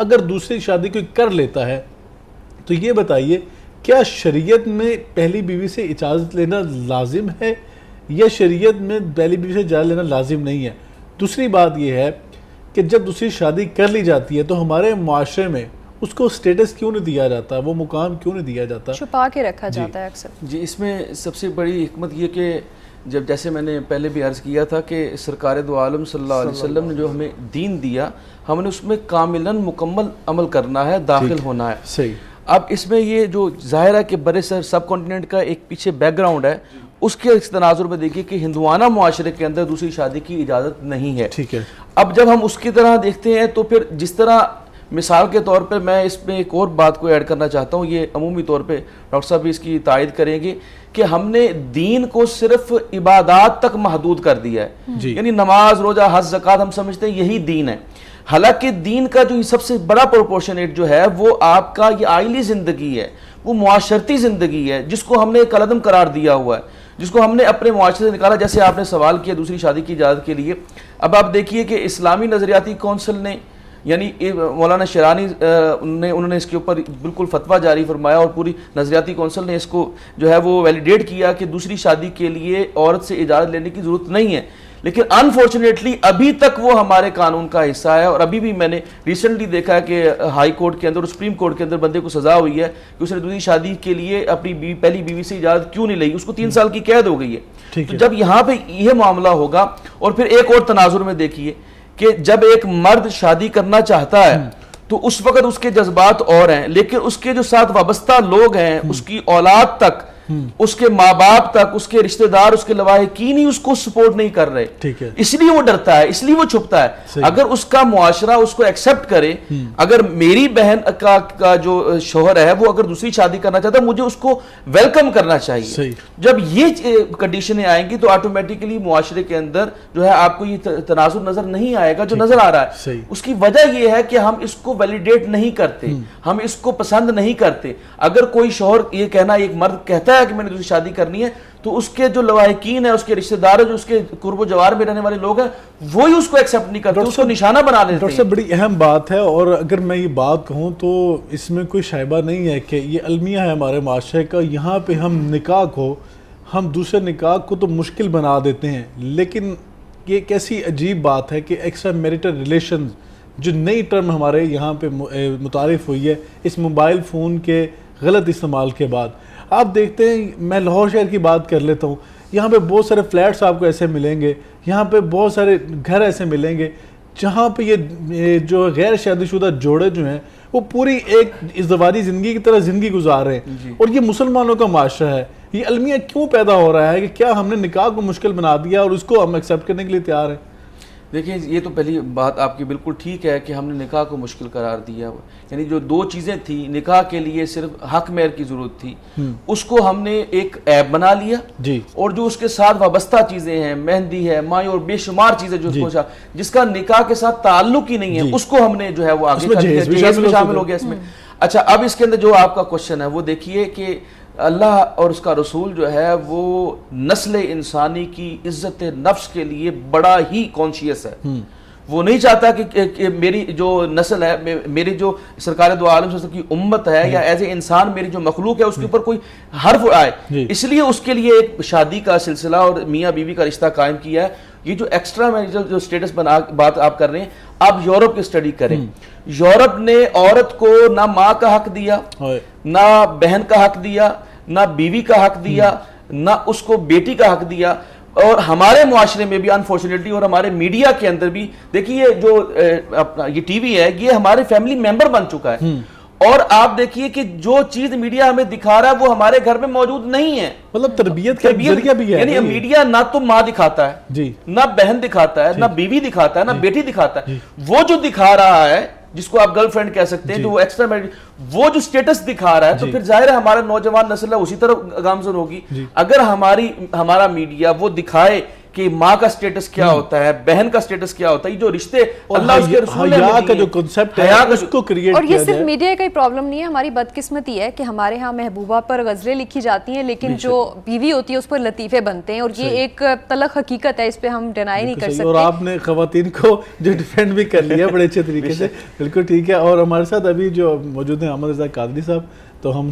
اگر دوسری شادی کوئی کر لیتا ہے تو یہ بتائیے کیا شریعت میں پہلی بیوی سے اجازت لینا لازم ہے یا شریعت میں پہلی بیوی سے اجازت لینا لازم نہیں ہے؟ دوسری بات یہ ہے کہ جب دوسری شادی کر لی جاتی ہے تو ہمارے معاشرے میں اس کو سٹیٹس کیوں نہیں دیا جاتا، وہ مقام کیوں نہیں دیا جاتا؟ چھپا کے رکھا جاتا ہے اکثر. جی اس میں سب سے بڑی حکمت یہ کہ جب جیسے میں نے پہلے بھی عرض کیا تھا کہ سرکار دو عالم صلی اللہ علیہ وسلم نے جو ہمیں دین دیا، ہم نے اس میں کاملاً مکمل عمل کرنا ہے، داخل ہونا ہے. صحیح. اب اس میں یہ جو ظاہر ہے کہ برے سب کانٹیننٹ کا ایک پیچھے بیک گراؤنڈ ہے، اس کے تناظر میں دیکھیے کہ ہندوانہ معاشرے کے اندر دوسری شادی کی اجازت نہیں ہے. ٹھیک ہے. اب جب ہم اس کی طرح دیکھتے ہیں تو پھر جس طرح مثال کے طور پہ میں اس میں ایک اور بات کو ایڈ کرنا چاہتا ہوں، یہ عمومی طور پہ ڈاکٹر صاحب بھی اس کی تائید کریں گے کہ ہم نے دین کو صرف عبادات تک محدود کر دیا ہے. یعنی نماز، روزہ، حج، زکوٰۃ ہم سمجھتے ہیں یہی دین ہے. حالانکہ دین کا جو سب سے بڑا پروپورشنیٹ جو ہے وہ آپ کا یہ آئلی زندگی ہے، وہ معاشرتی زندگی ہے جس کو ہم نے ایک قلم قرار دیا ہوا ہے، جس کو ہم نے اپنے معاشرے سے نکالا. جیسے آپ نے سوال کیا دوسری شادی کی اجازت کے لیے، اب آپ دیکھیے کہ اسلامی نظریاتی کونسل نے یعنی مولانا شیرانی انہوں نے اس کے اوپر بالکل فتویٰ جاری فرمایا اور پوری نظریاتی کونسل نے اس کو جو ہے وہ ویلیڈیٹ کیا کہ دوسری شادی کے لیے عورت سے اجازت لینے کی ضرورت نہیں ہے. لیکن انفارچونیٹلی ابھی تک وہ ہمارے قانون کا حصہ ہے، اور ابھی بھی میں نے ریسنٹلی دیکھا ہے کہ ہائی کورٹ کے اندر اور سپریم کورٹ کے اندر بندے کو سزا ہوئی ہے کہ اس نے دوسری شادی کے لیے اپنی پہلی بیوی سے اجازت کیوں نہیں لی، اس کو 3 سال کی قید ہو گئی ہے. تو جب یہاں پہ یہ معاملہ ہوگا، اور پھر ایک اور تناظر میں دیکھیے کہ جب ایک مرد شادی کرنا چاہتا ہے تو اس وقت اس کے جذبات اور ہیں، لیکن اس کے جو ساتھ وابستہ لوگ ہیں، اس کی اولاد تک، اس کے ماں باپ تک، اس کے رشتہ دار، اس کے لواحقین ہی اس کو سپورٹ نہیں کر رہے. اس لیے وہ ڈرتا ہے، اس لیے وہ چھپتا ہے. اگر اس کا معاشرہ اس کو ایکسپٹ کرے، اگر میری بہن کا جو شوہر ہے وہ اگر دوسری شادی کرنا چاہتا ہے، مجھے اس کو ویلکم کرنا چاہیے. جب یہ کنڈیشنیں آئیں گی تو آٹومیٹیکلی معاشرے کے اندر جو ہے آپ کو یہ تناظر نظر نہیں آئے گا جو نظر آ رہا ہے. اس کی وجہ یہ ہے کہ ہم اس کو ویلیڈیٹ نہیں کرتے، ہم اس کو پسند نہیں کرتے. اگر کوئی شوہر یہ کہنا، ایک مرد کہتا ہے کہ میں نے دوسری شادی کرنی ہے، تو اس کے جو لواحقین ہیں، اس کے رشتہ دار، جو اس کے قرب و جوار میں رہنے والے لوگ ہیں، وہی اس کو ایکسپٹ نہیں کرتے، اس کو نشانہ بنا لیتے ہیں. ڈاکٹر صاحب بڑی اہم بات ہے، اور اگر میں یہ بات کہوں تو اس میں کوئی شائبہ نہیں ہے کہ یہ المیہ ہے ہمارے معاشرے کا. یہاں پہ ہم نکاح کو، ہم دوسرے نکاح کو تو مشکل بنا دیتے ہیں، لیکن یہ ایک ایسی عجیب بات ہے کہ ایکسٹرا میریٹل ریلیشنز جو نئی ٹرم ہمارے یہاں پہ متعارف ہوئی ہے اس موبائل فون کے غلط استعمال کے بعد. آپ دیکھتے ہیں، میں لاہور شہر کی بات کر لیتا ہوں، یہاں پہ بہت سارے فلیٹس آپ کو ایسے ملیں گے، یہاں پہ بہت سارے گھر ایسے ملیں گے جہاں پہ یہ جو غیر شادی شدہ جوڑے جو ہیں وہ پوری ایک ازدواجی زندگی کی طرح زندگی گزار رہے ہیں. اور یہ مسلمانوں کا معاشرہ ہے. یہ المیہ کیوں پیدا ہو رہا ہے کہ کیا ہم نے نکاح کو مشکل بنا دیا اور اس کو ہم ایکسیپٹ کرنے کے لیے تیار ہیں؟ دیکھیں یہ تو پہلی بات آپ کی بالکل ٹھیک ہے کہ ہم نے نکاح کو مشکل قرار دیا. یعنی جو 2 چیزیں تھیں، نکاح کے لیے صرف حق مہر کی ضرورت تھی، اس کو ہم نے ایک عیب بنا لیا. اور جو اس کے ساتھ وابستہ چیزیں ہیں، مہندی ہے، مائی اور بے شمار چیزیں جو جس کا نکاح کے ساتھ تعلق ہی نہیں ہے، اس کو ہم نے جو ہے وہ آگے جہیز میں شامل ہو گیا اس میں. اچھا اب اس کے اندر جو آپ کا کوشچن ہے وہ دیکھیے کہ اللہ اور اس کا رسول جو ہے وہ نسل انسانی کی عزت نفس کے لیے بڑا ہی کانشیس ہے. وہ نہیں چاہتا کہ میری جو نسل ہے، میری جو سرکار دو عالم صلی اللہ علیہ وسلم کی امت ہے، یا ایز اے انسان میری جو مخلوق ہے اس کے اوپر کوئی حرف آئے. اس لیے اس کے لیے ایک شادی کا سلسلہ اور میاں بیوی کا رشتہ قائم کیا ہے. یہ جو ایکسٹرا میریٹل جو سٹیٹس بات آپ کر رہے ہیں، آپ یورپ کی سٹڈی کریں. یورپ نے عورت کو نہ ماں کا حق دیا، نہ بہن کا حق دیا، نہ بیوی کا حق دیا، نہ اس کو بیٹی کا حق دیا. اور ہمارے معاشرے میں بھی انفارچونیٹلی اور ہمارے میڈیا کے اندر بھی دیکھیے جو یہ ٹی وی ہے یہ ہمارے فیملی ممبر بن چکا ہے. اور آپ دیکھیے کہ جو چیز میڈیا ہمیں دکھا رہا ہے وہ ہمارے گھر میں موجود نہیں ہے. مطلب تربیت کا ذریعہ بھی ہے. یعنی میڈیا نہ تو ماں دکھاتا ہے، نہ بہن دکھاتا ہے، نہ بیوی دکھاتا ہے، نہ بیٹی دکھاتا ہے. وہ جو دکھا رہا ہے جس کو آپ گرل فرینڈ کہہ سکتے ہیں، جو ایکسٹرا میرج، وہ جو سٹیٹس دکھا رہا ہے، تو پھر ظاہر ہے ہمارا نوجوان نسل ہے اسی طرح گامزن ہوگی. اگر ہمارا میڈیا وہ دکھائے کہ ماں کا سٹیٹس کیا ہوتا ہے, بہن کا سٹیٹس کیا ہوتا ہے, یہ جو رشتے اللہ اس کے رسول نے حیا ہمیں کا دیے جو ہیں, کنسپٹ ہے حیا کا اس کو کریٹ اور یہ کیا صرف جائے. میڈیا کا ہی پرابلم نہیں ہے, ہماری بدقسمتی ہے کہ ہمارے ہاں محبوبہ پر غزلیں لکھی جاتی ہیں لیکن جو بیوی ہوتی ہے اس پر لطیفے بنتے ہیں, اور یہ ایک تلخ حقیقت ہے, اس پہ ہم ڈینائی نہیں کر صحیح. سکتے. اور آپ نے خواتین کو جو ڈیفینڈ بھی کر لیا بڑے اچھے طریقے سے, بالکل ٹھیک ہے. اور ہمارے ساتھ ابھی جو موجود ہیں احمد رضا قادری صاحب, تو ہم